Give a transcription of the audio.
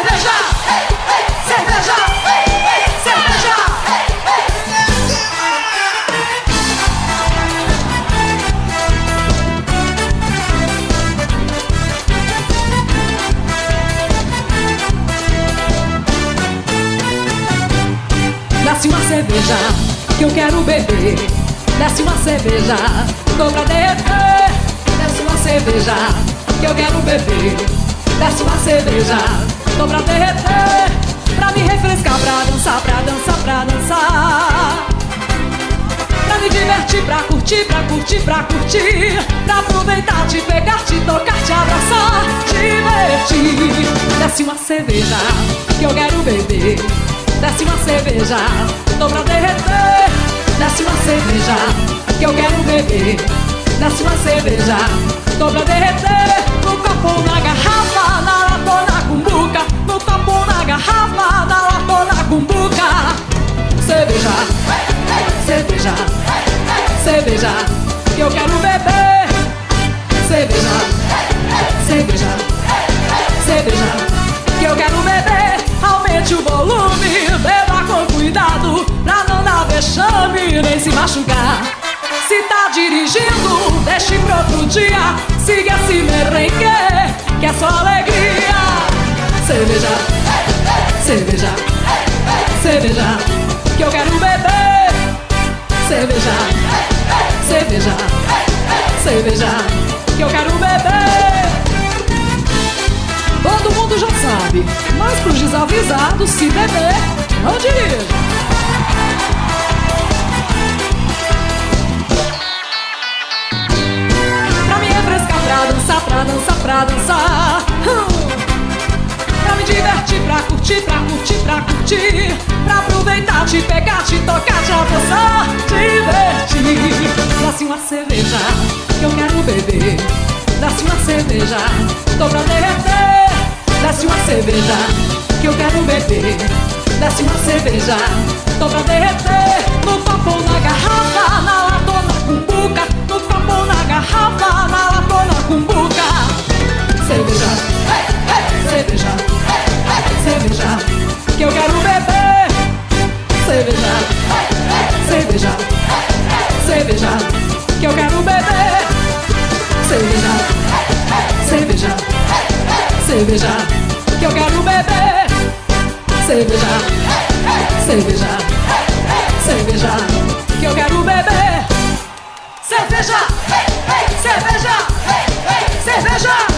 cerveja, cerveja, cerveja. Desce uma cerveja que eu quero beber. Desce uma cerveja, tô pra derreter. Desce uma cerveja que eu quero beber. Desce uma cerveja, tô pra derreter. Pra me refrescar, pra dançar, pra dançar, pra dançar. Pra me divertir, pra curtir, pra curtir, pra curtir. Pra aproveitar, te pegar, te tocar, te abraçar, divertir. Desce uma cerveja que eu quero beber. Desce uma cerveja, tô pra derreter. Desce uma cerveja que eu quero beber. Desce uma cerveja, tô pra derreter. No copo, na garrafa, na lata, na cumbuca. No copo, na garrafa, na lata, na cumbuca. Cerveja, cerveja, cerveja que eu quero beber. Cerveja, cerveja, cerveja que eu quero beber. Aumente o volume, beba com cuidado, pra não dar vexame nem se machucar. Se tá dirigindo, deixe pro outro dia. Siga esse merengue, que é só alegria. Cerveja, cerveja, cerveja que eu quero beber. Cerveja, cerveja, cerveja que eu quero beber. Todo mundo já sabe, mas pros desavisados, se beber, não dirija. Pra me refrescar, pra dançar, pra dançar, pra dançar. Pra me divertir, pra curtir, pra curtir, pra curtir. Pra aproveitar, te pegar, te tocar, te abraçar, divertir. Desce uma cerveja que eu quero beber. Desce uma cerveja, tô pra derreter. Desce uma cerveja que eu quero beber. Desce uma cerveja, tô pra derreter. No copo, na garrafa, na lata, na cumbuca. No copo, na garrafa, na lata, na cumbuca. Cerveja, cerveja, cerveja que eu quero beber. Cerveja, cerveja, cerveja que eu quero beber. Cerveja, cerveja, cerveja que eu quero beber. Cerveja, cerveja, cerveja que eu quero beber. Cerveja, cerveja, cerveja.